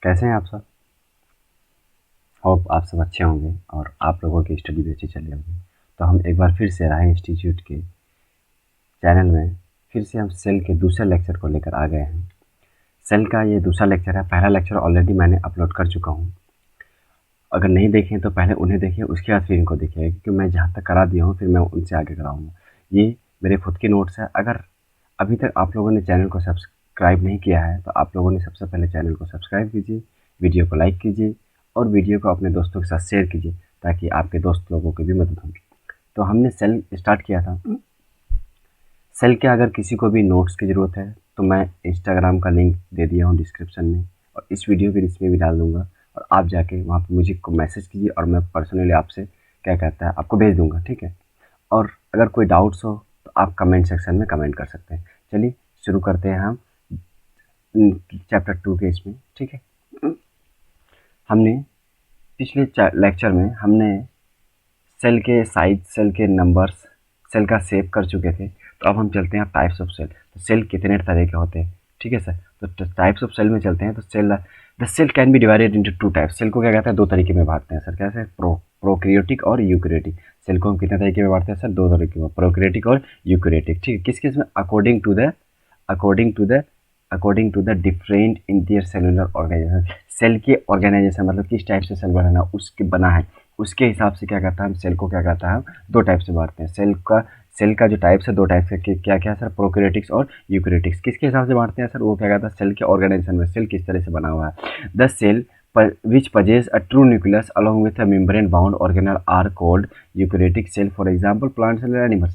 कैसे हैं आप सब? होप आप सब अच्छे होंगे और आप लोगों की स्टडी भी अच्छी चली होगी। तो हम एक बार फिर से राय इंस्टीट्यूट के चैनल में फिर से हम सेल के दूसरे लेक्चर को लेकर आ गए हैं। सेल का ये दूसरा लेक्चर है। पहला लेक्चर ऑलरेडी मैंने अपलोड कर चुका हूँ। अगर नहीं देखें तो पहले उन्हें देखिए, उसके बाद फिर इनको देखिए, क्योंकि मैं जहाँ तक करा दिया हूँ फिर मैं उनसे आगे कराऊँगा। ये मेरे खुद के नोट्स हैं। अगर अभी तक आप लोगों ने चैनल को सब्सक्राइब नहीं किया है तो आप लोगों ने सबसे पहले चैनल को सब्सक्राइब कीजिए, वीडियो को लाइक कीजिए और वीडियो को अपने दोस्तों के साथ शेयर कीजिए ताकि आपके दोस्त लोगों की भी मदद होगी। तो हमने सेल स्टार्ट किया था। सेल के अगर किसी को भी नोट्स की ज़रूरत है तो मैं इंस्टाग्राम का लिंक दे दिया हूँ डिस्क्रिप्शन में और इस वीडियो के इसमें भी डाल दूँगा और आप जाके वहाँ पर मुझे को मैसेज कीजिए और मैं पर्सनली आपसे क्या कहता है आपको भेज दूँगा, ठीक है। और अगर कोई डाउट्स हो तो आप कमेंट सेक्शन में कमेंट कर सकते हैं। चलिए शुरू करते हैं हम चैप्टर 2 के इसमें, ठीक है। हमने पिछले लेक्चर में हमने सेल के साइज, सेल के नंबर्स, सेल का शेप कर चुके थे। तो अब हम चलते हैं टाइप्स ऑफ सेल। तो सेल कितने तरह के होते हैं, ठीक है सर। तो टाइप्स ऑफ सेल में चलते हैं। तो the cell can be divided into two types. Cell को क्या कहते हैं, दो तरीके में बांटते हैं सर। कैसे? प्रोकैरियोटिक और यूकैरियोटिक। सेल को हम कितने तरीके में बांटते हैं सर? दो तरीके में, प्रोकैरियोटिक और यूकैरियोटिक, ठीक है। किस किस में? According to the different in their cellular organisation. Cell के ऑर्गेनाइजेशन मतलब किस टाइप से सेल बनाना उसके बना है उसके हिसाब से क्या कहता है हम सेल को क्या कहता है हम दो टाइप से बांटते हैं। सेल का जो टाइप्स है दो टाइप्स के क्या क्या सर? प्रोकैरियोटिक्स और यूकैरियोटिक्स। किसके हिसाब से बांटते हैं सर? वो क्या कहता है सेल के ऑर्गेनाइजेशन में सेल किस तरह से बना हुआ है। The cell which possess a true nucleus along with a membrane bound organelle are called eukaryotic cell. For example, plant cell and animals.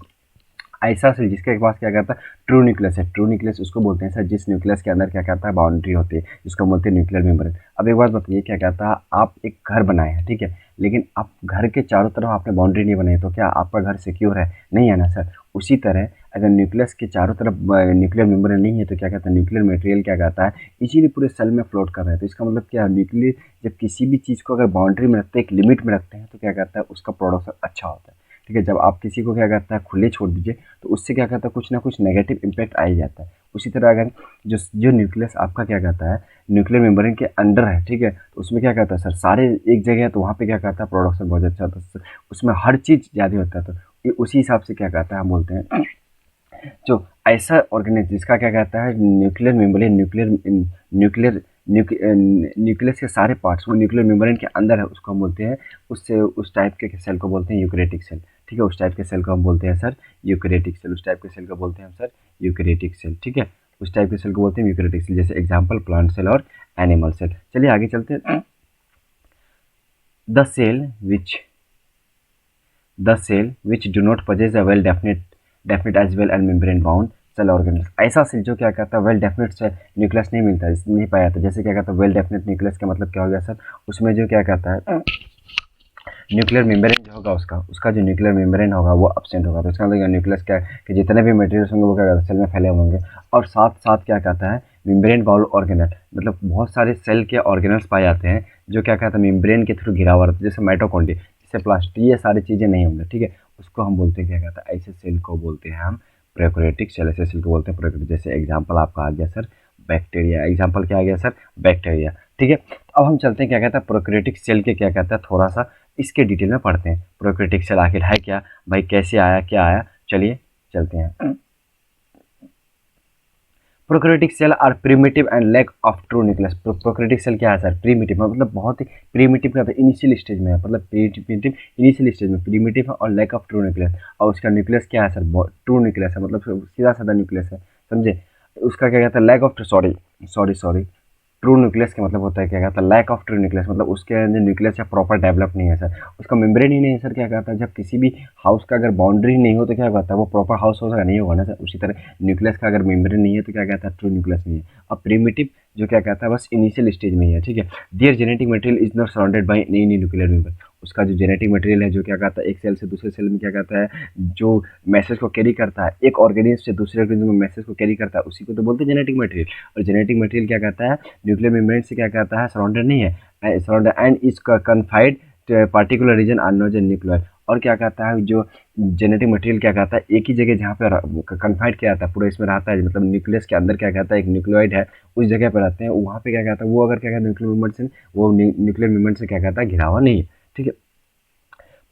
ऐसा सेल जिसके पास क्या कहता है ट्रू न्यूक्लियस है। ट्रू न्यूक्लियस उसको बोलते हैं सर जिस न्यूक्लियस के अंदर क्या कहता है बाउंड्री होती है, जिसको बोलते हैं न्यूक्लियर मेम्ब्रेन। अब एक बात बताइए, क्या कहता है आप एक घर बनाए हैं, ठीक है, लेकिन आप घर के चारों तरफ आपने बाउंड्री नहीं बनाई तो क्या आपका घर सिक्योर है? नहीं है ना सर। उसी तरह अगर न्यूक्लियस के चारों तरफ न्यूक्लियर मेम्ब्रेन नहीं है तो क्या कहता है न्यूक्लियर मटेरियल क्या कहता है इसीलिए पूरे सेल में फ्लोट कर रहा है। तो इसका मतलब क्या है, न्यूक्लियर जब किसी भी चीज़ को अगर बाउंड्री में रखते हैं, एक लिमिट में रखते हैं तो क्या कहता है उसका प्रोडक्शन अच्छा होता है, ठीक है। जब आप किसी को क्या कहता है खुले छोड़ दीजिए तो उससे क्या कहता है कुछ ना कुछ नेगेटिव इम्पैक्ट आ ही जाता है। उसी तरह अगर जो न्यूक्लियस आपका क्या कहता है न्यूक्लियर मेम्ब्रेन के अंदर है, ठीक है, तो उसमें क्या कहता है सर सारे एक जगह है तो वहाँ पे क्या कहता है प्रोडक्शन बहुत अच्छा होता है, उसमें हर चीज़ ज़्यादा होता है। तो ये उसी हिसाब से क्या कहता है हम बोलते हैं जो ऐसा ऑर्गेनिज्म जिसका क्या कहता है न्यूक्लियर मेम्ब्रेन न्यूक्लियर न्यूक्लियस के सारे पार्ट्स वो न्यूक्लियर मेम्ब्रेन के अंदर है उसको हम बोलते हैं उससे उस टाइप के सेल को बोलते हैं यूकैरियोटिक सेल, ठीक है। उस टाइप के सेल को हम बोलते हैं सर यूकैरियोटिक सेल। उस टाइप के सेल को बोलते हैं हम सर यूकैरियोटिक सेल, ठीक है। उस टाइप के सेल को बोलते हैं यूकैरियोटिक सेल। जैसे एग्जांपल प्लांट सेल और एनिमल सेल। चलिए आगे चलते हैं। The cell which do not possess a well definite as well and membrane bound cell organelles. ऐसा सेल जो क्या कहता है वेल डेफिनेट से न्यूक्लियस नहीं मिलता है, नहीं पाया जाता। जैसे क्या कहता है वेल डेफिनेट न्यूक्लियस का मतलब क्या हो गया सर, उसमें जो क्या कहता है न्यूक्लियर मेम्ब्रेन जो होगा उसका जो न्यूक्लियर मेम्ब्रेन होगा वो एब्सेंट होगा। तो इसका मतलब न्यूक्लियस क्या कि जितने भी मटेरियल्स होंगे वो क्या कहता है सेल में फैले होंगे। और साथ साथ क्या कहता है मेम्ब्रेन बाउंड ऑर्गेनल, मतलब बहुत सारे सेल के ऑर्गेनल्स पाए जाते हैं जो क्या कहता है मेम्ब्रेन के थ्रू घिरा हुआ रहता है, जैसे माइटोकॉन्ड्रिया, जैसे प्लास्ट, ये सारी चीज़ें नहीं होंगे, ठीक है। उसको हम बोलते हैं क्या कहता है ऐसे सेल को बोलते हैं हम प्रोकैरियोटिक सेल। ऐसे सेल को बोलते हैं प्रोकैरियोटिक। जैसे एग्जाम्पल आपका आ गया सर बैक्टीरिया। एग्जाम्पल क्या आ गया सर? बैक्टीरिया, ठीक है। तो अब हम चलते हैं क्या कहता है प्रोकैरियोटिक सेल के क्या कहता है थोड़ा सा इसके डिटेल में पढ़ते हैं। प्रोकैरियोटिक सेल आखिर है क्या भाई, कैसे आया, क्या आया, चलिए चलते हैं। Prokaryotic cell are primitive and lack of true nucleus. Prokaryotic cell क्या है सर? प्रिमिटिव मतलब बहुत ही प्रिमिटिव का इनिशियल स्टेज में है, मतलब प्रिमिटिव इनिशियल स्टेज में प्रिमिटिव है और लैक ऑफ ट्रू न्यूक्लियस। और उसका न्यूक्लियस क्या है सर? ट्रू न्यूक्लियस है, मतलब सीधा साधा न्यूक्लियस है, समझे। उसका क्या कहता है lack of sorry true nucleus का मतलब होता है क्या कहता है लैक ऑफ ट्रू न्यूक्लियस, मतलब उसके अंदर न्यूक्लियस या प्रॉपर डेवलप नहीं है सर, उसका मेम्ब्रेन ही नहीं है सर। क्या कहता है जब किसी भी हाउस का अगर बाउंड्री नहीं हो तो क्या कहता है वो प्रॉपर हाउस होगा नहीं होगा ना सर। उसी तरह न्यूक्लियस का अगर मेम्ब्रेन नहीं है तो क्या कहता है ट्रू न्यूक्लियस नहीं है। और प्रिमिटिव जो क्या कहता है बस इनिशियल स्टेज में ही है, ठीक है। There genetic material is not surrounded by any nuclear membrane. उसका जो जेनेटिक मटेरियल है जो क्या कहता है एक सेल से दूसरे सेल में क्या कहता है जो मैसेज को कैरी करता है, एक ऑर्गेनिज्म से दूसरे ऑर्गेनिज्म में मैसेज को कैरी करता है, उसी को तो बोलते हैं जेनेटिक मटेरियल। और जेनेटिक मटेरियल क्या कहता है न्यूक्लियर मेम्ब्रेन से क्या कहता है सराउंडेड नहीं है, surrounded and is confined particular region are not nuclear. और क्या कहता है जो जेनेटिक मटेरियल क्या कहता है एक ही जगह जहाँ पे कन्फाइंड किया जाता है पूरा इसमें रहता है, मतलब न्यूक्लियस के अंदर क्या कहता है एक न्यूक्लियोइड है उस जगह पे रहते हैं, वहाँ पे क्या कहता है वो अगर क्या कहता है न्यूक्लियर मूवमेंट से वो न्यूक्लियर मूवमेंट से क्या कहता है घिरा हुआ नहीं है, ठीक है।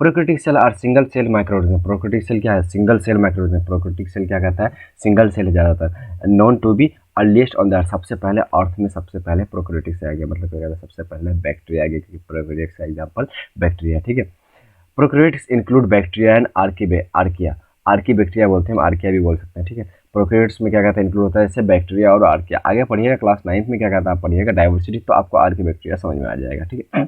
Prokaryotic cell are single cell microorganism. Prokaryotic cell क्या है? Single cell microorganism. Prokaryotic cell क्या कहता है? सिंगल सेल है ज़्यादातर। Known to be earliest on the earth, सबसे पहले अर्थ में सबसे पहले प्रोकैरियोटिक से आ गया, मतलब क्या कहता है सबसे पहले बैक्टीरिया आ गया, क्योंकि प्रोकैरियोटिक का एग्जाम्पल बैक्टीरिया, ठीक है। Prokaryotics include bacteria and archaea. Archie bacteria बोलते हैं, हम आर्किया भी बोल सकते हैं, ठीक है। प्रोकैरियोट्स में क्या कहता है इंक्लूड होता है जैसे बैक्टीरिया और आर्किया। आगे पढ़िएगा क्लास 9th में क्या कहता है आप पढ़िएगा डाइवर्सिटी, तो आपको आर्की बैक्टीरिया समझ में आ जाएगा, ठीक है।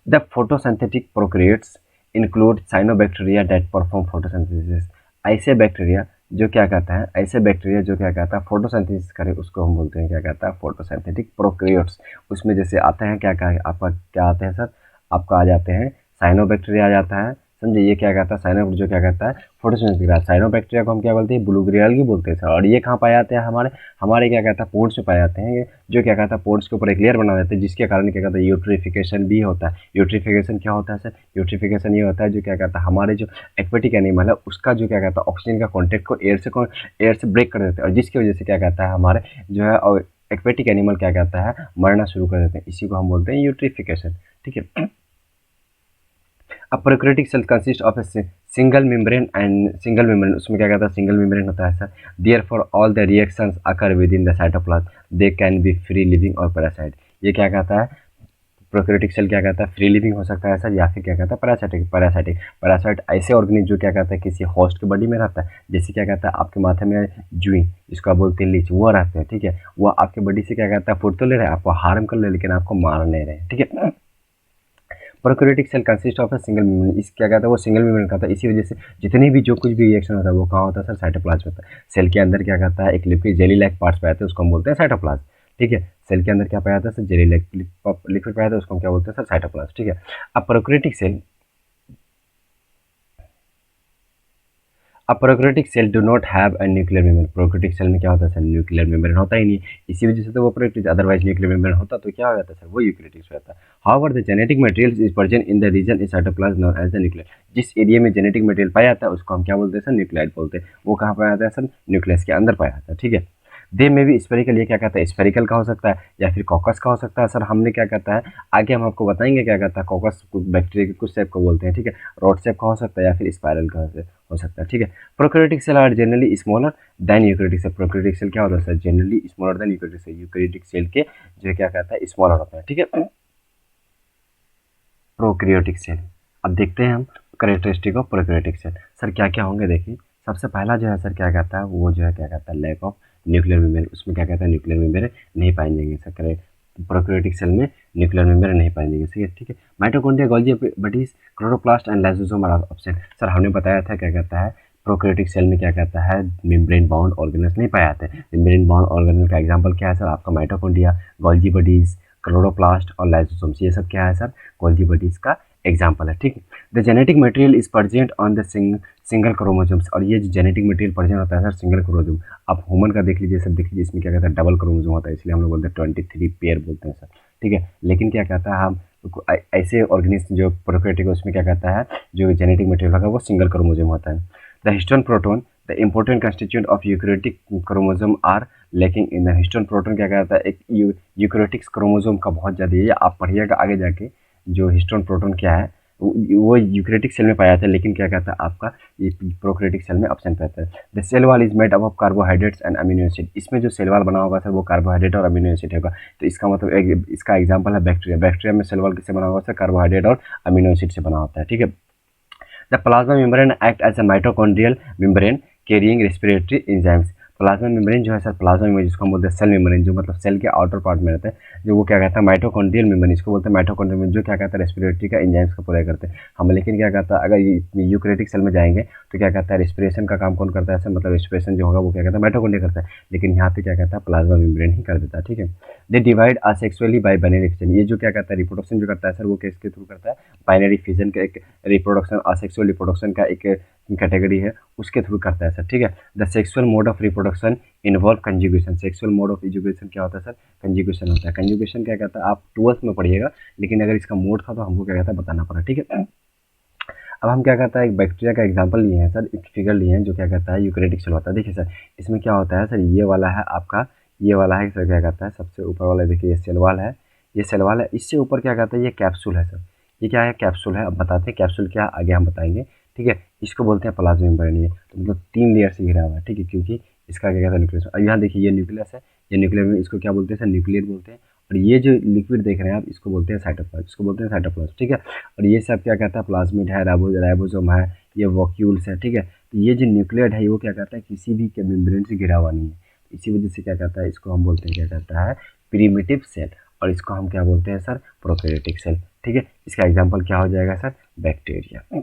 The photosynthetic prokaryotes include cyanobacteria that perform photosynthesis. ऐसे बैक्टीरिया जो क्या कहता है, ऐसे बैक्टीरिया जो क्या कहता है फोटोसिंथेसिस करे उसको हम बोलते हैं क्या कहता है फोटोसिंथेटिक प्रोकैरियोट्स। उसमें जैसे आते हैं क्या क्या आपका क्या आते हैं सर, आपका आ जाते हैं साइनोबैक्टीरिया आ जाता है, समझे। ये क्या कहता है साइनो जो क्या कहता है फोटोसिंथेसिस। साइनोबैक्टीरिया को हम क्या बोलते हैं ब्लूग्री एल्गी बोलते हैं सर। और ये कहाँ पाए जाते हैं हमारे हमारे क्या कहता है पोर्स में पाए जाते हैं, ये जो क्या कहता है पोर्स के ऊपर एक लेयर बना देते हैं जिसके कारण क्या कहता है यूट्रिफिकेशन भी होता है। यूट्रिफिकेशन क्या होता है सर? यूट्रिफिकेशन ये होता है जो क्या कहता है हमारे जो एक्वेटिक एनिमल है उसका जो क्या कहता है ऑक्सीजन का कॉन्टेक्ट को एयर से ब्रेक कर देते हैं, और जिसकी वजह से क्या कहता है हमारे जो है एक्वेटिक एनिमल क्या कहता है मरना शुरू कर देते हैं, इसी को हम बोलते हैं यूट्रिफिकेशन, ठीक है। अब prokaryotic cell consist of a single membrane, उसमें क्या कहता है सिंगल मेम्ब्रेन होता है sir. Therefore all the reactions occur within the cytoplasm they can be free living और पैरासाइट। ये क्या कहता है प्रोकैरियोटिक सेल क्या कहता है फ्री लिविंग हो सकता है सर, या फिर क्या कहता है पैरासाइट ऐसे ऑर्गेनिज्म जो क्या कहता है किसी होस्ट के बॉडी में रहता है, जैसे क्या कहता है आपके माथे में जुई जिसको आप बोलते हैं लीच, वो रहते हैं, ठीक है। वो आपके बॉडी से क्या कहता है फूड तो ले रहे हैं, आपको हार्म कर ले लेकिन आपको मार नहीं रहे, ठीक है। Prokaryotic cell consist of a single membrane, इस क्या कहता है वो सिंगल मेम्ब्रेन का था, इसी वजह से जितनी भी जो कुछ भी रिएक्शन होता है वो कहाँ होता है सर साइटोप्लाज्म होता है। सेल के अंदर क्या कहता है एक लिक्विड जेली लाइक पार्ट्स पाए जाते हैं उसको हम बोलते हैं साइटोप्लाज्म, ठीक है। सेल के अंदर क्या पाया जाता है सर जेली लाइक लिक्विड पाया जाता है उसको हम क्या बोलते हैं सर साइटोप्लाज्म, ठीक है। अब prokaryotic cell do not have a nuclear membrane. Prokaryotic cell में क्या होता है सर न्यूक्लियर मेम्ब्रेन होता ही नहीं, इसी वजह से तो वो प्रोकैरियोटिक, अदरवाइज न्यूक्लियर मेम्ब्रेन होता तो क्या हो जाता है सर वो यूकैरियोटिक रहता है। However the genetic material is present in the region in cytoplasm known as the nuclear. जिस एरिया में जेनेटिक मटेरियल पाया जाता है उसको हम क्या बोलते हैं सर न्यूक्लियाइड बोलते हैं। वो कहाँ पाया जाता है सर न्यूक्लियस के अंदर पाया जाता है, ठीक है। दे में भी स्फेरिकल, ये क्या कहता है स्फेरिकल का हो सकता है या फिर कॉकस का हो सकता है सर। हमने क्या कहता है आगे हम आपको बताएंगे क्या कहता है कॉकस बैक्टीरिया के कुछ शेप को बोलते हैं, ठीक है। रॉड शेप का हो सकता है या फिर स्पाइरल का हो सकता है, ठीक है। Prokaryotic cell are generally smaller than eukaryotic cell. Prokaryotic cell क्या होता है sir generally smaller than eukaryotic cell. Eukaryotic cell के जो क्या कहता है स्मॉलर होता है, ठीक है। प्रोकैरियोटिक सेल, अब देखते हैं हम characteristic of prokaryotic cell. Sir क्या क्या होंगे देखिए, सबसे पहला जो है सर क्या कहता है वो जो है क्या कहता है लैक ऑफ न्यूक्लियर मेम्ब्रेन। उसमें क्या कहता है न्यूक्लियर मेम्ब्रेन नहीं पाए जाएंगे सर, करेक्ट। प्रोकैरियोटिक सेल में न्यूक्लियर मेम्ब्रेन नहीं पाए जाएंगे, ठीक है। Mitochondria Golgi bodies chloroplast and lysosome are absent. Sir हमने बताया था क्या कहता है प्रोकैरियोटिक सेल में क्या कहता है मेम्ब्रेन बाउंड ऑर्गेनल्स नहीं पाए जाते। मेम्ब्रेन बाउंड ऑर्गेनल का एग्जांपल क्या है सर आपका माइटोकॉन्ड्रिया, गोल्गी बॉडीज, क्लोरोप्लास्ट और लाइसोसोम्स, ये सब क्या है सर गोल्गी बॉडीज का एग्जाम्पल है, ठीक है। The genetic material is present on the single chromosomes. और ये जो जेनेटिक मटेरियल प्रेजेंट होता है सर सिंगल क्रोमोसोम, आप ह्यूमन का देख लीजिए सर, देख लीजिए इसमें क्या कहता है डबल क्रोमोसोम होता है, इसलिए हम लोग बोलते हैं 23 पेयर बोलते हैं सर, ठीक है। लेकिन क्या कहता है हम ऐसे ऑर्गेनिज्म जो प्रोकैरियोटिक उसमें क्या कहता है जो जेनेटिक मटेरियल होगा वो सिंगल क्रोमोसोम होता है। The histone protein the important constituent of eukaryotic chromosome are lacking in the histone protein. क्या कहता है एक यूकैरियोटिक क्रोमोसोम का बहुत ज़्यादा है, आप पढ़िएगा आगे जाके जो हिस्टोन प्रोटोन क्या है वो यूकैरियोटिक सेल में पाया जाता है, लेकिन क्या कहता है आपका ये प्रोकैरियोटिक सेल में एब्सेंट रहता है। The cell wall is made up of carbohydrates and amino acid. इसमें जो सेल वॉल बना होगा सर वो कार्बोहाइड्रेट और अमीनो एसिड होगा, तो इसका मतलब इसका एग्जांपल है बैक्टीरिया। बैक्टीरिया में सेल वॉल किससे बना होगा सर कार्बोहाइड्रेट और अमीनो एसिड से बना होता है, ठीक है। The plasma membrane act as a mitochondrial membrane carrying respiratory enzymes. Plasma membrane जो है सर प्लाज्मा मेम्ब्रेन जिसको हम बोलते हैं सेल मेम्ब्रेन, जो मतलब सेल के आउटर पार्ट में रहता है, जो वो क्या कहता है माइटोकॉन्ड्रियल मेम्ब्रेन, इसको बोलते हैं माइटोकॉन्ड्रियल मेम्ब्रेन, जो क्या कहता है रेस्पिरेटरी का एंजाइम्स का पूरा करते हैं हम। लेकिन क्या कहता है अगर यूकैरियोटिक सेल में जाएंगे तो क्या कहता है रेस्पिरेशन का काम कौन करता है सर, मतलब रेस्पिरेशन जो होगा वो क्या कहता है माइटोकॉन्ड्रिया करता है, लेकिन यहाँ पे क्या कहता है प्लाज्मा मेम्ब्रेन ही कर देता है, ठीक है। They divide asexually bye binary fission. ये जो क्या कहता है रिप्रोडक्शन जो करता है सर वो किसके थ्रू करता है बाइनरी फिजन का एक रिप्रोडक्शन, असेक्सुअल रिप्रोडक्शन का एक कैटेगरी है उसके थ्रू करता है सर, ठीक है। The sexual mode of reproduction involve conjugation. Sexual mode of education क्या होता है सर कंजुगेशन होता है। कंजुगेशन क्या कहता है आप 12th में पढ़िएगा, लेकिन अगर इसका मोड था तो हमको क्या कहता है बताना पड़ा, ठीक है। अब हम क्या करता है, एक बैक्टीरिया का एग्जांपल लिए हैं सर, एक फिगर लिए हैं जो क्या कहता है यूकेरियोटिक सेल होता है। देखिए सर इसमें क्या होता है सर, ये वाला है आपका, ये वाला है सर क्या कहता है सबसे ऊपर वाला, देखिए ये सेल वाल है, ये सेल वाल है, इससे ऊपर क्या कहता है ये कैप्सूल है सर, ये क्या है कैप्सूल है। अब बताते हैं कैप्सूल क्या आगे हम बताएंगे, ठीक है। इसको बोलते हैं प्लाज्मा मेम्ब्रेन, ये तो मतलब 3 लेयर से घिरा हुआ है, ठीक है, क्योंकि इसका क्या कहता है न्यूक्लियस। अब यहाँ देखिए ये न्यूक्लियस है, ये न्यूक्लियर में इसको क्या बोलते हैं सर, न्यूक्लियर बोलते हैं। और ये जो लिक्विड देख रहे हैं आप इसको बोलते हैं साइटोप्लाज्म, इसको बोलते हैं साइटोप्लाज्म, ठीक है। और ये सब क्या कहता है प्लाज्मिड है, राइबोसोम है, ये वॉक्यूल्स है, ठीक है। तो ये जो न्यूक्लियड है वो क्या कहता है किसी भी मेम्ब्रेन से घिरा हुआ नहीं है, इसी वजह से क्या कहता है इसको हम बोलते हैं क्या कहता है प्रिमिटिव सेल, और इसको हम क्या बोलते हैं सर प्रोकैरियोटिक सेल, ठीक है। इसका एग्जांपल क्या हो जाएगा सर, बैक्टीरिया,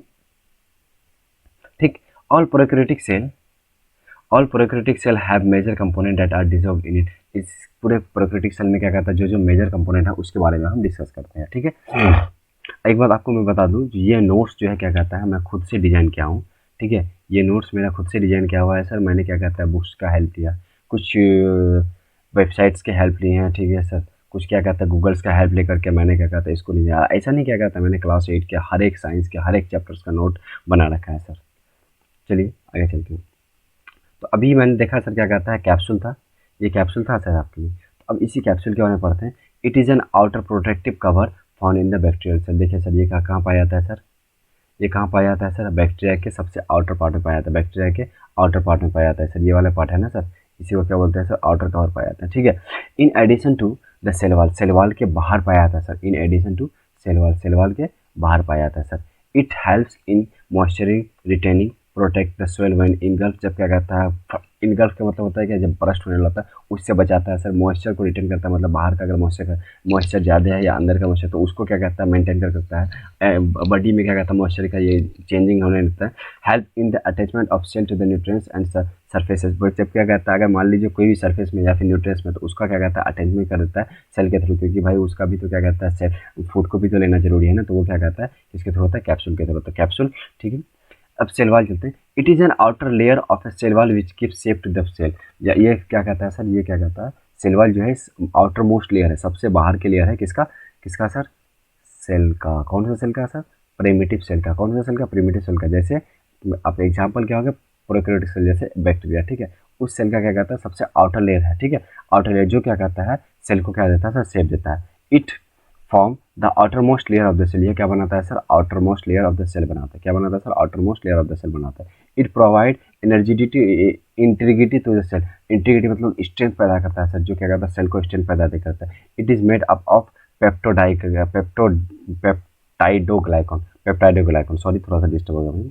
ठीक। All prokaryotic cell, all prokaryotic cell have major component that are dissolved in it. इस पूरे प्रोकैरियोटिक सेल में क्या कहता है जो जो मेजर कंपोनेंट है उसके बारे में हम डिस्कस करते हैं, ठीक है। एक बात आपको मैं बता दूं, ये नोट्स जो है क्या कहता है मैं खुद से डिजाइन किया हूँ, ठीक है। ये नोट्स मेरा खुद से डिजाइन किया हुआ है सर, मैंने क्या कहता है बुक्स का हेल्प लिया, कुछ वेबसाइट्स के हेल्प लिए हैं, ठीक है सर, कुछ क्या कहता है गूगल्स का हेल्प लेकर के मैंने क्या कहता है इसको नहीं दिया। ऐसा नहीं क्या कहता मैंने क्लास 8 के हर एक साइंस के हर एक चैप्टर्स का नोट बना रखा है सर। चलिए आगे चलते हैं। तो अभी मैंने देखा सर क्या कहता है कैप्सूल था, ये कैप्सूल था सर आपके लिए। तो अब इसी कैप्सूल के बारे में पढ़ते हैं। It is an outer protective cover found in the bacterial cell. देखिए सर ये कहाँ पाया जाता है सर, ये कहाँ पाया जाता है सर, बैक्टीरिया के सबसे आउटर पार्ट में पाया जाता है, बैक्टीरिया के आउटर पार्ट में पाया जाता है सर, ये वाला पार्ट है ना सर, इसी को क्या बोलते हैं सर आउटर कवर पाया जाता है, ठीक है। In addition to the cell wall, cell wall के बाहर पाया जाता है sir, in addition to cell wall, cell wall के बाहर पाया जाता है sir. It helps in moisturing retaining protect the soil when engulf, जब क्या कहता है इनगल्फ का मतलब होता है कि जब बर्स्ट होने लगता है उससे बचाता है सर, मॉइस्चर को रिटेन करता है, मतलब बाहर का अगर मॉइस्चर ज़्यादा है या अंदर का मॉइस्चर तो उसको क्या कहता है मेंटेन कर सकता है, बॉडी में क्या कहता है मॉइस्चर का ये चेंजिंग होने लगता है। Help in the attachment of cell to the nutrients and surfaces, जब क्या कहता है अगर मान लीजिए कोई भी सरफेस में या फिर न्यूट्रिएंट्स में तो उसका क्या कहता है अटैचमेंट कर देता है सेल के थ्रू, क्योंकि भाई उसका भी तो क्या कहता है सेल फूड को भी तो लेना जरूरी है ना, तो वो क्या कहता है किसके थ्रू होता है कैप्सूल के थ्रू होता है, कैप्सूल, ठीक है। अब सेल वाल चलते हैं। It is an outer layer of a cell wall which keep safe to the cell, या ये क्या कहता है सर, ये क्या कहता है सेल वाल जो है आउटर मोस्ट लेयर है, सबसे बाहर के लेयर है किसका, किसका सर सेल का, कौन सा सेल का सर प्रिमिटिव सेल का, कौन सा सेल का प्रिमिटिव सेल का। जैसे आप एग्जांपल क्या होगा प्रोकैरियोटिक सेल जैसे बैक्टीरिया, ठीक है, उस सेल का क्या कहता है सबसे आउटर लेयर है, ठीक है, आउटर लेयर जो क्या कहता है सेल को क्या देता है सर शेप देता है। It form the outer most layer of the cell, ये क्या बनाता है sir outer most layer of the cell बनाता है, क्या बनाता है sir outer most layer of the cell बनाता है। It provide energetic integrity to the cell, integrity मतलब स्ट्रेंथ पैदा करता है सर, जो क्या करता है सेल को स्ट्रेंथ पैदा करता है। It is made up of peptidoglycan, sorry थोड़ा सा डिस्टर्ब हो गया।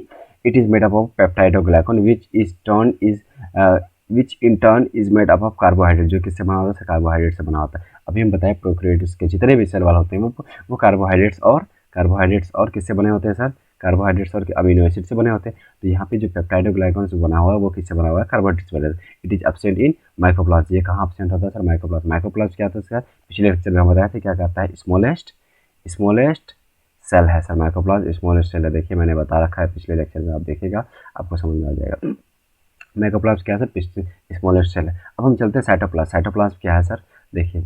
It is made up of peptidoglycan which in turn is made up of carbohydrate, जो किससे बना होता है कार्बोहाइड्रेट से बना होता है। अभी हम बताएं प्रोकैरियोट्स के जितने भी सेल वाल होते हैं वो कार्बोहाइड्रेट्स और किससे बने होते हैं सर, कार्बोहाइड्रेट्स और अमीनो एसिड से बने होते हैं। तो यहाँ पे जो पेप्टाइडोग्लाइकॉन से बना हुआ है वो किससे बना हुआ है कार्बोहाइड्रेट्स से बना हुआ है। इट इज एब्सेंट इन माइक्रोप्लाज्म, ये कहाँ एब्सेंट होता है सर माइक्रोप्लाज्म। माइक्रोप्लाज्म क्या होता है सर, पिछले लेक्चर में हम बताया था क्या कहता है स्मॉलेस्ट सेल है सर, माइक्रोप्लाज्म स्मॉलेस्ट सेल है। देखिए मैंने बता रखा है पिछले लेक्चर में, आप देखिएगा आपको समझ में आ जाएगा। माइक्रोप्लाज्म क्या है सर स्मॉलेस्ट सेल है। अब हम चलते हैं साइटोप्लाज्म। साइटोप्लाज्म क्या है सर, देखिए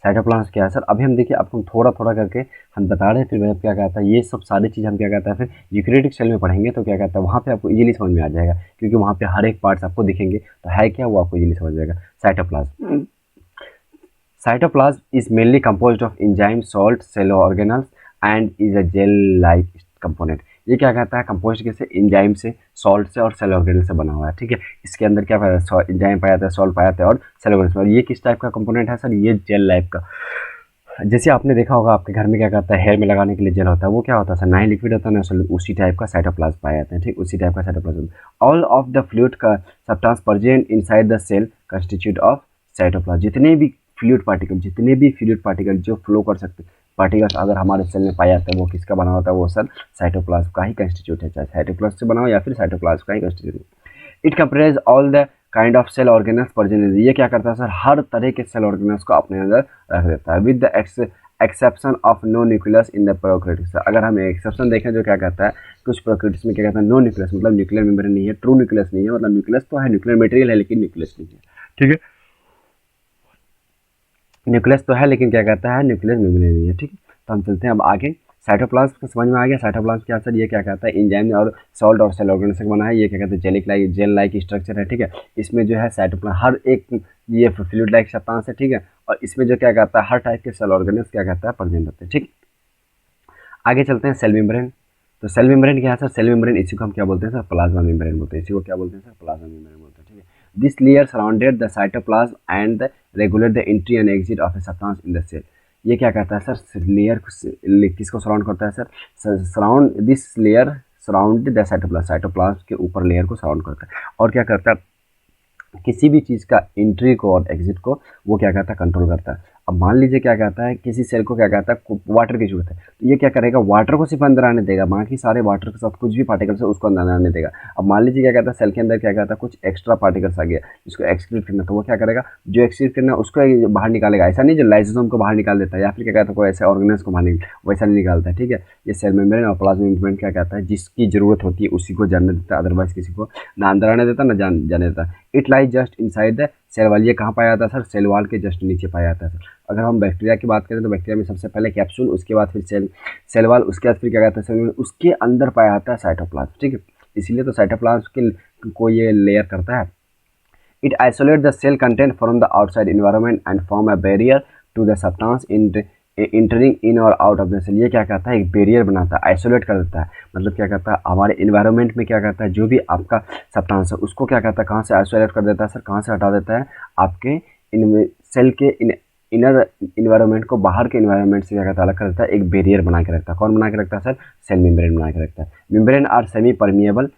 साइटोप्लाज्म क्या है सर, अभी हम देखिए आपको थोड़ा थोड़ा करके हम बता रहे हैं, फिर क्या कहता है ये सब सारी चीज़ हम क्या कहता है फिर यूकेरियोटिक सेल में पढ़ेंगे तो क्या कहता है वहाँ पे आपको इजीली समझ में आ जाएगा, क्योंकि वहाँ पे हर एक पार्ट्स आपको दिखेंगे तो है क्या वो आपको इजीली समझ जाएगा। Cytoplasm, cytoplasm is mainly composed of enzyme salt cell organelles and is a gel like component. ये क्या कहता है कंपोस्ट कैसे एंजाइम से सॉल्ट से और सेल ऑर्गेनल से बना हुआ है, ठीक है। इसके अंदर क्या पाया जाता है एंजाइम पाया जाता है सॉल्ट पाया जाता है और सेल ऑर्गेनल। और ये किस टाइप का कंपोनेंट है सर, ये जेल टाइप का। जैसे आपने देखा होगा आपके घर में क्या कहता है हेयर में लगाने के लिए जेल होता है, वो क्या होता है सर ना ही लिक्विड होता है ना सॉलिड, उसी टाइप का साइटोप्लाज्म पाया जाता है, ठीक उसी टाइप का cytoplasm. All of the fluid का substance present inside the cell constitute of cytoplasm. जितने भी फ्लूइड पार्टिकल जो फ्लो कर सकते पार्टिकल्स अगर हमारे सेल में पाया जाता है वो किसका बना होता है, वो सर साइटोप्लाज्म का ही कंस्टिट्यूट है, चाहे साइटोप्लाज्म से बना हो या फिर साइटोप्लाज्म का ही constitute. It comprise all the kind of cell organelles present, ये क्या करता है सर हर तरह के सेल ऑर्गेनल्स को अपने अंदर रख देता है with the exception of no nucleus in the prokaryotes. अगर हम एक्सेप्शन देखें जो क्या कहता है कुछ प्रोकैरियोट्स में क्या कहता है नो न्यूक्लियस, मतलब न्यूक्लियर मेम्ब्रेन नहीं है, ट्रू न्यूक्लियस नहीं है, मतलब न्यूक्लियस तो है न्यूक्लियर मटेरियल है लेकिन न्यूक्लियस नहीं है, ठीक है, न्यूक्लियस तो है लेकिन क्या कहता है न्यूक्लियस मेम्ब्रेन नहीं है, ठीक है। तो हम चलते हैं अब आगे साइटोप्लाज्म को समझ में आ गया। साइटोप्लाज्म क्या सर, ये क्या कहता है, एंजाइम और सॉल्ट और सेल ऑर्गेनेल से बना है। ये क्या कहते हैं, जेल लाइक स्ट्रक्चर है, ठीक है। इसमें जो है साइटोप्लाज्म हर एक ये फ्लूइड लाइक सब्सटेंस है, ठीक है। और इसमें जो क्या कहता है, हर टाइप के सेल ऑर्गेनेल्स क्या कहता है, प्रेजेंट होते हैं, ठीक। आगे चलते हैं सेल मेम्ब्रेन। तो सेल मेम्ब्रेन क्या है सर, सेल मेम्ब्रेन इसी को हम क्या बोलते हैं सर, प्लाज्मा मेम्ब्रेन बोलते हैं। इसी को क्या बोलते हैं सर, प्लाज्मा मेम्ब्रेन बोलते हैं, ठीक है। This layer surrounded the cytoplasm and regulate the entry and exit of a substance in the cell. ये क्या कहता है सर, लेयर किसको सराउंड करता है sir, surround this layer surround the cytoplasm, cytoplasm के ऊपर लेयर को सराउंड करता है। और क्या करता है, किसी भी चीज़ का एंट्री को और एग्जिट को वो क्या कहता है, कंट्रोल करता है। अब मान लीजिए क्या कहता है, किसी सेल को क्या कहता है, वाटर की जरूरत है, तो ये क्या करेगा, वाटर को सिर्फ अंदर आने देगा, बाकी सारे वाटर के साथ कुछ भी पार्टिकल्स है उसको अंदर आने देगा। अब मान लीजिए क्या कहता है, सेल के अंदर क्या कहता है, कुछ एक्स्ट्रा पार्टिकल्स आ गया, इसको एक्सक्रीट करना, तो वो क्या करेगा, जो एक्सक्रीट करना है उसको बाहर निकालेगा। ऐसा नहीं जो लाइसोसोम को बाहर निकाल देता है या फिर क्या कहता है कोई ऐसे ऑर्गेनेल्स को बाहर वैसा नहीं निकालता है, ठीक है। ये सेल मेम्ब्रेन और प्लाज्मा मेम्ब्रेन क्या कहता है, जिसकी जरूरत होती है उसी को जानने देता है, अदरवाइज किसी को ना अंदर आने देता ना जाने देता। It lies just inside the cell wall. ये कहाँ पाया जाता है सर, सेल वॉल के जस्ट नीचे पाया जाता है सर। अगर हम बैक्टीरिया की बात करें तो बैक्टीरिया में सबसे पहले कैप्सूल, उसके बाद फिर सेल वॉल, उसके बाद फिर क्या कहता है सेल, उसके अंदर पाया जाता है साइटोप्लाज्म, ठीक है। इसीलिए तो साइटोप्लाज्म को ये लेयर करता है। It isolate the cell content from the outside environment and form a barrier to the substance entering in और आउट ऑफ द सेल। ये क्या कहता है, एक बैरियर बनाता है, आइसोलेट कर देता है। मतलब क्या कहता है, हमारे इन्वायरमेंट में क्या कहता है, जो भी आपका सब्सटेंस है उसको क्या कहता है, कहाँ से आइसोलेट कर देता है सर, कहाँ से हटा देता है, आपके सेल के इनर इन्वायरमेंट को बाहर के इन्वायरमेंट से क्या कहता है, अलग कर देता है, एक बैरियर बना के रखता है। कौन बना के रखता है सर, सेल मेम्ब्रेन बना के रखता है। मेम्ब्रेन आर सेमी परमिएबल,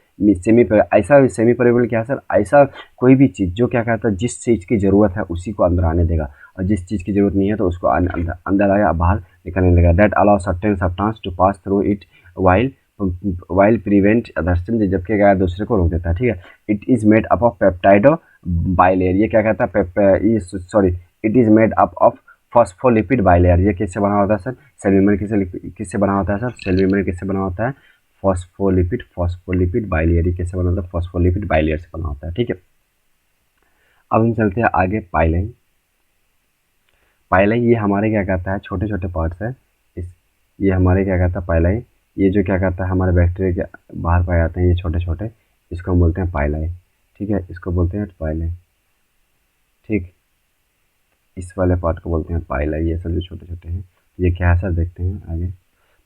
ऐसा सेमी परमिएबल क्या है सर, ऐसा कोई भी चीज़ जो क्या कहता है, जिस चीज़ की ज़रूरत है उसी को अंदर आने देगा, और जिस चीज़ की ज़रूरत नहीं है तो उसको अंदर आया बाहर निकलने लगेगा। That allow certain substance to pass through it while prevent others, जबकि क्या दूसरे को रोक देता है, ठीक है। It is made up of peptido bilayer. ये क्या कहता है, it is made up of phospholipid bilayer. ये किससे बना होता है सर, सेल मेम्ब्रेन किससे बना होता है सर, सेल मेम्ब्रेन किससे बना होता है, फॉस्फोलिपिड बाइलेयर। ये कैसे बना होता है, फॉस्फोलिपिड बाइलेयर से बना होता है, ठीक है। अब हम चलते हैं आगे, पाइलाइन। पाइलाई ये हमारे क्या कहता है, छोटे छोटे पार्ट्स है ये हमारे क्या कहता है पाइलाई। ये जो क्या कहता है, हमारे बैक्टीरिया के बाहर पाए जाते हैं ये छोटे छोटे, इसको हम बोलते हैं पाइलाई, ठीक है। इसको बोलते हैं पाइलाई, ठीक। इस वाले पार्ट को बोलते हैं पाइलाई। ये सब जो छोटे छोटे हैं ये क्या है सर, देखते हैं आगे।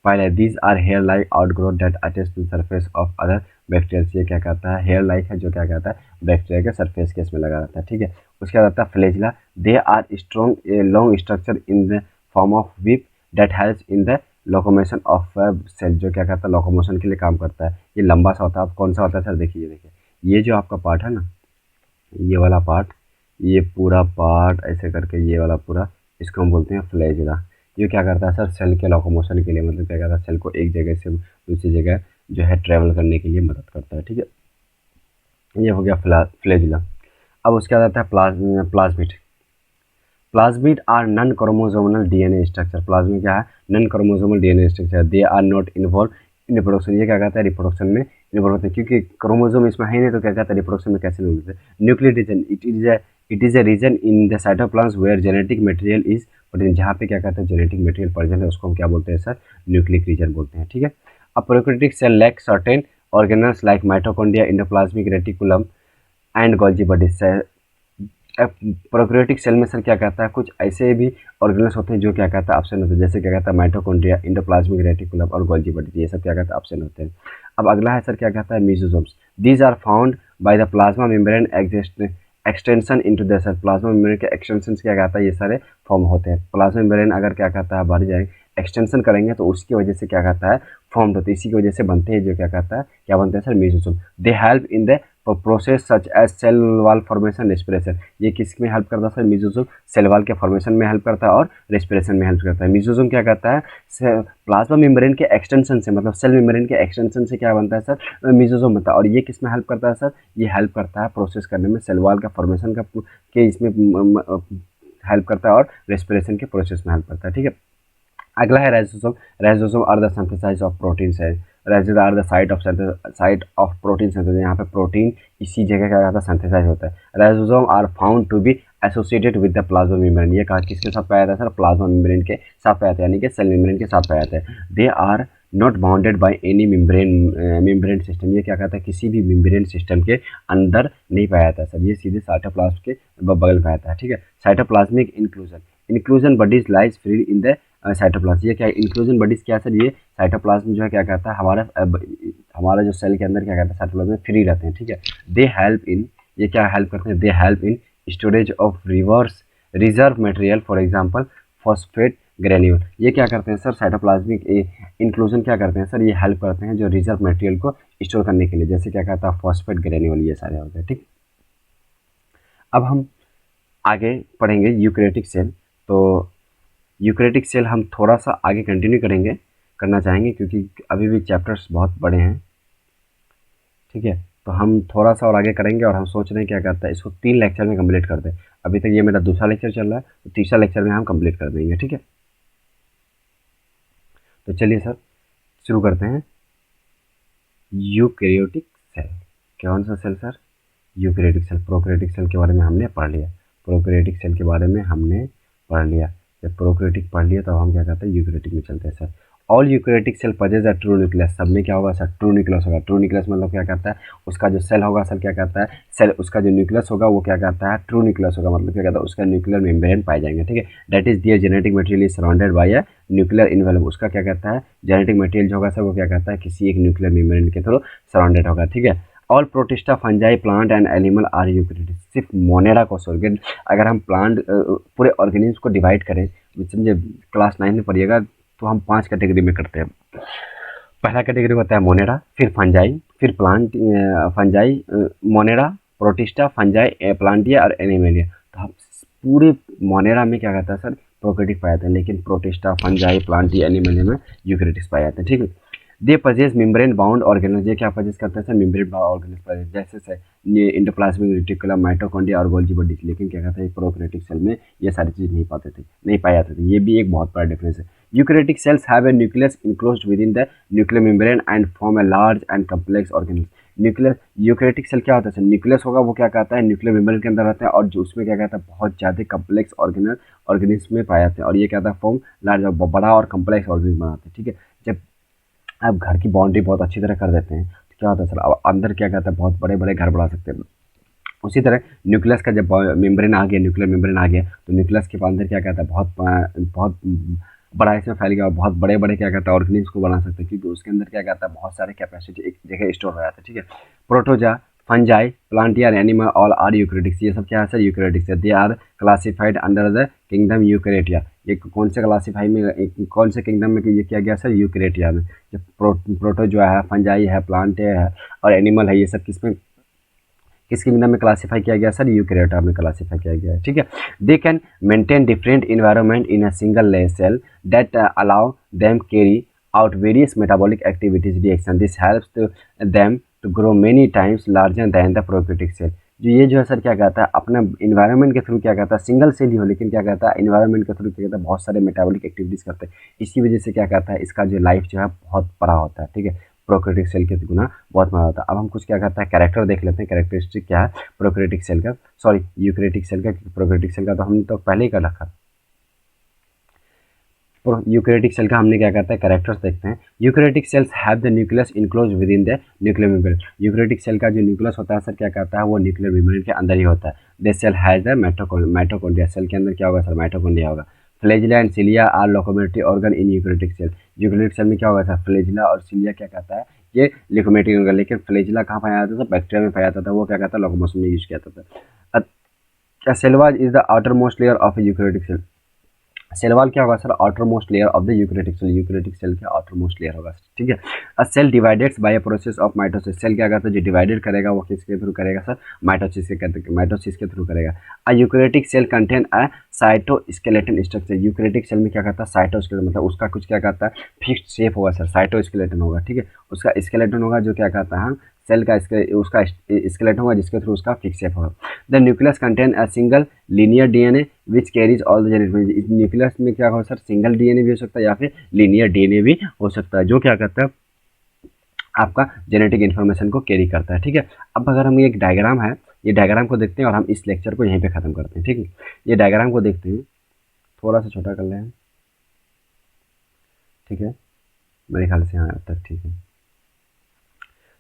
Pili, these are hair like outgrowth that attach to surface of other bacteria. ये क्या कहता है, हेयर लाइक है, जो क्या कहता है बैक्टीरिया के सरफेस के इसमें लगा रहता है, ठीक है। उसके बाद आता है flagella. They are strong long structure in the form of whip that helps in the locomotion of cell. जो क्या कहता है लोकोमोशन के लिए काम करता है। ये लंबा सा होता है। अब कौन सा होता है सर, देखिए ये जो आपका पार्ट है ना, ये वाला पार्ट, ये पूरा पार्ट ऐसे करके ये वाला पूरा, इसको हम बोलते हैं फ्लैजिला। ये क्या करता है सर, सेल के लोकोमोशन के लिए, मतलब क्या करता है, सेल को एक जगह से दूसरी जगह जो है ट्रेवल करने के लिए मदद करता है, ठीक है। ये हो गया फ्लैजिला। अब उसके बाद आता है plasmid. Plasmid are non chromosomal DNA structure. Plasmid क्या है, non chromosomal DNA structure. They are not involve in reproduction. ये क्या कहता है, रिप्रोडक्शन में इन्वॉल्व होते हैं, क्योंकि क्रोमोसोम इसमें है नहीं तो क्या कहता है रिप्रोडक्शन में कैसे इन्वॉल्व होते हैं। Nuclear region, it is a region in the cytoplasm where genetic material is present. जहाँ पे क्या कहते हैं जेनेटिक मटेरियल प्रेजेंट है उसको हम क्या बोलते हैं सर, न्यूक्लिक रीजन बोलते हैं, ठीक है। अब prokaryotic cell lack certain organelles like mitochondria, endoplasmic reticulum and Golgi body. Prokaryotic cell में सर क्या कहता है, कुछ ऐसे भी ऑर्गेनल्स होते हैं जो क्या कहता है एब्सेंट होते हैं, जैसे क्या कहता है माइटोकॉन्ड्रिया, एंडोप्लाज्मिक रेटिकुलम और गोल्जी बॉडी, ये सब क्या कहता है एब्सेंट होते हैं। अब अगला है सर क्या कहता है, mesosomes. These are found by the plasma membrane extension into the cell. Plasma membrane के एक्सटेंशन क्या कहता है, ये सारे फॉर्म होते हैं। प्लाज्मा मेम्ब्रेन अगर क्या कहता है बढ़ जाए, एक्सटेंशन करेंगे तो उसकी वजह से क्या कहता है फॉर्म होते हैं, इसी की वजह से बनते हैं, जो क्या कहता है क्या बनते हैं sir, mesosome. They help in the process such as cell wall formation respiration. ये किस में हेल्प करता है सर, मेसोसोम सेल वॉल के फॉर्मेशन में हेल्प करता है और रेस्पिरेशन में हेल्प करता है। मेसोसोम क्या करता है, प्लाज्मा मेम्ब्रेन के एक्सटेंशन से, मतलब सेल मेम्ब्रेन के एक्सटेंशन से क्या बनता है सर, मेसोसोम बनता है। और ये किस में हेल्प करता है सर, ये हेल्प करता है प्रोसेस करने में, सेल वॉल का फॉर्मेशन के इसमें हेल्प करता है और रेस्पिरेशन के प्रोसेस में हेल्प करता है, ठीक है। अगला है ribosome. Ribosome are the synthesize of protein है। रेजेस are the site of protein synthesis, यहाँ पे प्रोटीन इसी जगह क्या कहता है सिंथेसाइज होता है। Ribosome are found to be associated with the plasma membrane, ये कहा किसके साथ पाया जाता है सर, प्लाज्मा मेम्ब्रेन के साथ पाया जाता है, यानी कि सेल मेम्ब्रेन के साथ पाया जाता है। They are not bounded by any membrane system, ये क्या कहता है किसी भी मेम्ब्रेन सिस्टम के अंदर नहीं पाया जाता है सर, ये सीधे साइटोप्लाज्म के बगल में पाया जाता है, ठीक है। Cytoplasmic inclusion bodies lies free in the cytoplasm, ये क्या इंक्लूजन बॉडीज क्या सर, ये साइटोप्लाज्म जो है क्या कहता है हमारा जो सेल के अंदर क्या कहता है साइटोप्लाज्म में फ्री रहते हैं, ठीक है। दे हेल्प इन, ये क्या हेल्प करते हैं, दे help in storage of reserve material, for example phosphate granule, ये क्या करते हैं सर साइटोप्लाज्मिक इंक्लूजन क्या करते हैं सर, ये हेल्प करते हैं जो रिजर्व मटेरियल को स्टोर करने के लिए, जैसे क्या कहता है फॉस्फेट ग्रेन्यूल, ये सारे होते हैं, ठीक। अब हम आगे पढ़ेंगे यूकैरियोटिक सेल, तो यूकैरियोटिक सेल हम थोड़ा सा आगे कंटिन्यू करना चाहेंगे क्योंकि अभी भी चैप्टर्स बहुत बड़े हैं, ठीक है। तो हम थोड़ा सा और आगे करेंगे और हम सोच रहे हैं क्या करता है इसको 3 लेक्चर में कंप्लीट कर दें। अभी तक ये मेरा दूसरा लेक्चर चल रहा है, तो तीसरा लेक्चर में हम कंप्लीट कर देंगे, ठीक है। तो चलिए सर शुरू करते हैं। यूकैरियोटिक सेल, कौन सा cell sir, eukaryotic cell. Prokaryotic cell के बारे में हमने पढ़ लिया, प्रोकैरियोटिक सेल के बारे में हमने पढ़ लिया। जब प्रोकैरियोटिक पढ़ लिया तो हम क्या कहते हैं यूकैरियोटिक में चलते हैं sir. All eukaryotic cell possess a true nucleus, सब में क्या होगा सर, ट्रू न्यूक्लियस होगा। ट्रू न्यूक्लियस मतलब क्या कहता है उसका जो सेल होगा सर क्या कहता है सेल, उसका जो न्यूक्लियस होगा वो क्या कहता है ट्रू न्यूक्लियस होगा, मतलब क्या कहता है उसका न्यूक्लियर मेम्ब्रेन पाए जाएंगे, ठीक है। That is their genetic material is surrounded by a nuclear envelope, उसका क्या कहता है जेनेटिक मटेरियल जो होगा सर वो क्या कहता है किसी एक न्यूक्लियर मेम्ब्रेन के थ्रू सराउंडेड होगा, ठीक है। All protista fungi plant and animal are eukaryotic, सिर्फ मोनेरा को छोड़ के अगर हम प्लांट पूरे ऑर्गेनिज्म को डिवाइड करें, समझे क्लास 9 में पढ़िएगा, तो हम 5 कैटेगरी में करते हैं। पहला कैटेगरी होता है मोनेरा, फिर फंजाई, फिर plant fungi monera protista fungi plantae और एनिमलिया। तो हम पूरे मोनेरा में क्या कहता है सर प्रोकैरियोटिक पाए जाते हैं, लेकिन प्रोटिस्टा फंजाई प्लांटिया एनिमलिया में यूकैरियोटिक्स पाए जाते हैं, ठीक है। They possess membrane bound organelles, ये क्या पजेस करते हैं सर मेम्ब्रेन बाउंड ऑर्गेनेल्स, जैसे से इंडोप्लाज्मिक रेटिकुलम माइटोकॉन्ड्रिया और गोल्गी बॉडी, लेकिन क्या कहते हैं प्रोकैरियोटिक सेल में ये सारी चीज़ नहीं पाए जाते थे, ये भी एक बहुत बड़ा डिफरेंस है। Eukaryotic cells have a nucleus enclosed within the nuclear membrane and form a large and complex organelle। Nucleus eukaryotic cell क्या होता है, न्यूक्लियस होगा वो क्या कहता है न्यूक्लियर मेम्ब्रेन के अंदर रहता है और जो उसमें क्या कहता है बहुत ज़्यादा कम्प्लेक्स ऑर्गेनिज्म में पाए जाते हैं और ये क्या कहता है फॉर्म लार्ज बड़ा और कम्प्लेक्स ऑर्गेनिज्म बनाते हैं, ठीक है। जब आप घर की बाउंड्री बहुत अच्छी तरह कर देते हैं तो क्या होता है सर अब अंदर क्या कहता है बहुत बड़े बड़े घर बना सकते हैं। उसी तरह न्यूक्लियस का जब मेम्ब्रेन आ गया न्यूक्लियर मेम्ब्रेन आ गया तो न्यूक्लियस के अंदर क्या कहता है बहुत बड़ा इसमें फैल गया और बहुत बड़े बड़े क्या कहता है ऑर्गेनिज्म को बना सकते हैं क्योंकि उसके अंदर क्या कहता है बहुत सारे कैपेसिटी एक जगह स्टोर हो जाता है, ठीक है। Protozoa fungi plantae animal all are eukaryotics, ये सब क्या है सर यूकैरियोटिक्स है। They are classified under the kingdom eukaryota, ये कौन से क्लासीफाई में कौन से किंगडम में ये किया गया सर यूकैरियोटिया में। जब प्रोटो जो है फंजाई है प्लांटिया है और एनिमल है ये सब किस किंगडम में क्लासीफाई किया गया सर यूकैरियोटा में क्लासीफाई किया गया है, ठीक है। They can maintain different environment in a single layer cell that allow them carry out various metabolic activities reaction, this helps them to grow many times larger than the prokaryotic cell. जो है sir क्या कहता है अपना environment के through क्या कहता है सिंगल सेल ही हो लेकिन क्या कहता है इन्वायरमेंट के थ्रू क्या कहता है बहुत सारे मेटाबॉलिक एक्टिविटीज़ करते हैं, इसी वजह से क्या कहता है इसका जो लाइफ जो है बहुत बड़ा होता है, ठीक है। प्रोकैरियोटिक सेल के गुना बहुत बड़ा होता है। अब हम कुछ क्या कहता है कैरेक्टर देख लेते हैं, कैरेक्टरिस्टिक क्या है प्रोकैरियोटिक सेल का, सॉरी यूकैरियोटिक सेल का, प्रोकैरियोटिक सेल का तो हमने तो पहले ही कर रखा। यूकैरियोटिक सेल का हमने क्या कहता है कैरेक्टर्स देखते हैं। Eukaryotic cells have the nucleus enclose within the nuclear membrane, eukaryotic cell का जो न्यूक्लियस होता है सर क्या कहता है वो न्यूक्लियर मेम्ब्रेन के अंदर ही होता है। This cell has the mitochondria, cell के अंदर क्या होगा सर माइटोकॉन्ड्रिया होगा। Flagella and cilia are locomotive organ in eukaryotic cell, eukaryotic cell में क्या होगा सर फ्लैजिला और सिलिया क्या कहता है ये लोकोमोटिव ऑर्गन, लेकिन फ्लैजिला कहाँ पाया जाता था बैक्टीरिया में पाया जाता था, वो क्या कहता है लोकोमोशन में यूज किया जाता था। क्या cell wall is the outer most layer of eukaryotic cell, cell wall क्या होगा sir outer most layer of the eukaryotic cell के आउटर मोस्ट लेयर होगा, ठीक है। A cell divides by a process of mitosis, cell क्या करता है जो डिवाइडेड करेगा वो किसके थ्रू करेगा सर माइटोसिस के थ्रू करेगा। A eukaryotic cell contain a cytoskeleton structure, eukaryotic cell में क्या करता है साइटोस्केलेटन मतलब उसका कुछ क्या कहता है फिक्स्ड शेप होगा सर साइटोस्केलेटन होगा, ठीक है। उसका स्केलेटन होगा जो क्या कहता है सेल का उसका स्केलेटन होगा जिसके थ्रू उसका फिक्स शेप होगा। The nucleus contain a single linear DNA which carries all the genetic, इस न्यूक्लियस में क्या होगा सर सिंगल डीएनए भी हो सकता है या फिर लीनियर डीएनए भी हो सकता है जो क्या करता है आपका जेनेटिक इन्फॉर्मेशन को कैरी करता है, ठीक है। अब अगर हम, ये एक डायग्राम है, ये डायग्राम को देखते हैं और हम इस लेक्चर को यहीं पे ख़त्म करते हैं, ठीक है। ये डायग्राम को देखते हैं, थोड़ा सा छोटा कर लें, ठीक है, मेरे ख्याल से यहाँ तक ठीक है।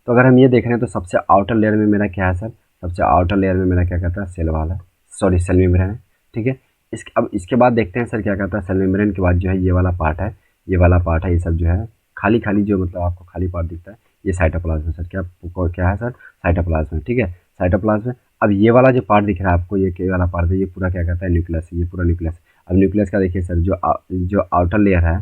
तो अगर हम ये देख रहे हैं तो सबसे आउटर लेयर में मेरा क्या है सर, सबसे आउटर लेयर में मेरा क्या कहता है, सेल वाल है, सॉरी सेल मेम्ब्रेन है, ठीक है। अब इसके बाद देखते हैं सर क्या कहता है, सेल मेम्ब्रेन के बाद जो है ये वाला पार्ट है, ये वाला पार्ट है, ये सब जो है खाली खाली, जो मतलब आपको खाली पार्ट दिखता है, ये साइटोप्लाज्म है सर। क्या है सर, साइटोप्लाज्म है, ठीक है, साइटोप्लाज्म है। अब ये वाला जो पार्ट दिख रहा है आपको, ये वाला पार्ट है, ये पूरा क्या कहता है, न्यूक्लियस है, ये पूरा न्यूक्लियस। अब न्यूक्लियस का देखिए सर, जो आउटर लेयर है,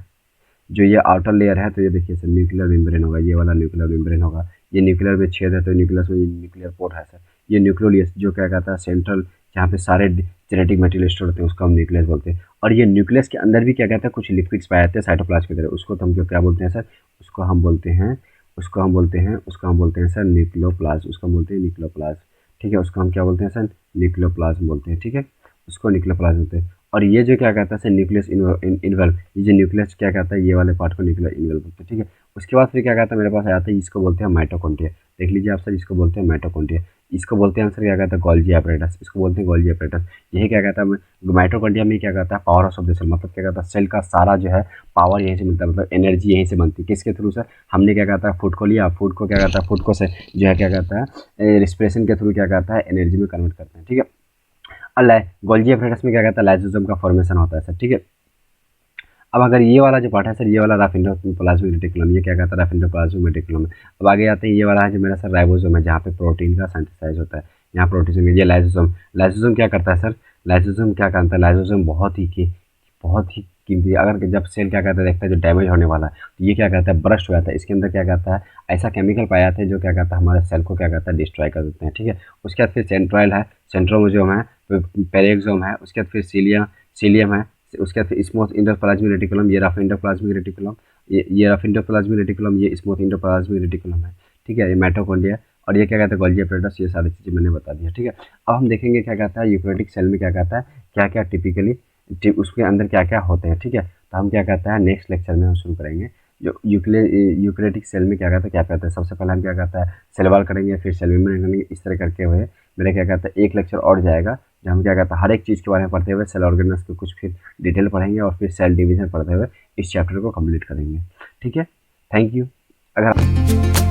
जो ये आउटर लेयर है, तो ये देखिए सर न्यूक्लियर मेम्ब्रेन होगा, ये वाला न्यूक्लियर मेम्ब्रेन होगा। ये न्यूक्लियर में छेद है तो न्यूक्लियस में न्यूक्लियर पोर है सर। ये न्यूक्लियस जो क्या कहता है, सेंट्रल, जहाँ पे सारे जेनेटिक मटेरियल स्टोर होते हैं, उसको हम न्यूक्लियस बोलते हैं। और ये न्यूक्लियस के अंदर भी क्या कहता है, कुछ लिक्विड्स पाए जाते हैं साइटोप्लाज्म की तरह, उसको तो हम क्या बोलते हैं सर, उसको हम बोलते हैं, सर न्यूक्लियोप्लाज्म, उसको हम बोलते हैं न्यूक्लियोप्लाज्म, ठीक है। उसको हम क्या बोलते हैं सर, न्यूक्लियोप्लाज्म बोलते हैं, ठीक है, उसको न्यूक्लियोप्लाज्म बोलते हैं। और ये जो क्या कहता है सर, न्यूक्लियस इन्वल्व, ये जो न्यूक्लियस क्या कहता है, ये वाले पार्ट को न्यूक्लियर इन्वल्व बोलते हैं, ठीक है। उसके बाद फिर क्या कहता है, मेरे पास आता है, इसको बोलते हैं माइटोकॉन्ड्रिया। देख लीजिए आप सर, इसको बोलते हैं माइटोकॉन्ड्रिया, इसको बोलते हैं सर क्या कहता है, गोल्गी एपरेटस, इसको बोलते हैं गोल्गी एपरेटस। यही क्या कहता है, माइटोकॉन्ड्रिया में क्या कहता है, पावर ऑफ द सेल, मतलब क्या कहता है, सेल का सारा जो है पावर यहीं से मिलता है, मतलब एनर्जी यहीं से बनती है। किसके थ्रू सर, हमने क्या कहता है, फूड को लिया, फूड को क्या कहता है, फूड को से जो है क्या कहता है, रिस्पिरेशन के थ्रू क्या कहता है, एनर्जी में कन्वर्ट करते हैं, ठीक है। और गोल्गी एपरेटस में क्या कहता है, लाइसोसोम का फॉर्मेशन होता है सर, ठीक है। अब अगर ये वाला जो पार्ट है सर, ये वाला रफ एंडोप्लाज्मिक रेटिकुलम, ये क्या कहता है, रफ एंडोप्लाज्मिक रेटिकुलम है। अब आगे आते हैं, ये वाला है जो मेरा सर राइबोसोम है, जहाँ पे प्रोटीन का सिंथेसाइज होता है, यहाँ प्रोटीन, ये लाइसोसोम। लाइसोसोम क्या करता है सर, लाइसोसोम क्या करता है, लाइसोसोम बहुत ही कीमती, अगर जब सेल क्या कहता है, देखता है जो डैमेज होने वाला है, तो ये क्या कहता है, ब्रस्ट हो जाता है, इसके अंदर क्या कहता है, ऐसा केमिकल पाया जाता है जो क्या कहता है, हमारे सेल को क्या कहता है, डिस्ट्रॉय कर देते हैं, ठीक है। उसके बाद फिर सेंट्रॉयल है, सेंट्रोमोसोम है, पेरेक्सोम है, उसके बाद फिर सीलियम है, उसके बाद स्मूथ इंडोप्लाज्मिक रेटिकुलम, ये रफ इंडोप्लाज्मिक रेटिकुलम, ये रफ इंडोप्लाज्मिक रेटिकुलम, ये स्मूथ इंडोप्लाज्मिक रेटिकुलम है, ठीक है। ये माइटोकॉन्ड्रिया, और ये क्या कहता है, गोल्गी एपरेटस, ये सारी चीज़ें मैंने बता दिया, ठीक है। अब हम देखेंगे क्या कहता है, यूकेरियोटिक सेल में क्या कहता है, क्या क्या टिपिकली उसके अंदर क्या क्या होते हैं, ठीक है। तो हम क्या कहता है, नेक्स्ट लेक्चर में हम शुरू करेंगे, जो यूकेरियोटिक सेल में क्या कहता है, क्या कहता है। सबसे पहले हम क्या कहता है, सेल वॉल करेंगे, फिर सेल मेम्ब्रेन करेंगे, इस तरह करके हुए मेरा क्या कहता है, एक लेक्चर और जाएगा, जब हम क्या कहता है, हर एक चीज़ के बारे में पढ़ते हुए सेल ऑर्गेनल्स को कुछ फिर डिटेल पढ़ेंगे, और फिर सेल डिवीजन पढ़ते हुए इस चैप्टर को कंप्लीट करेंगे, ठीक है। Thank you. अगर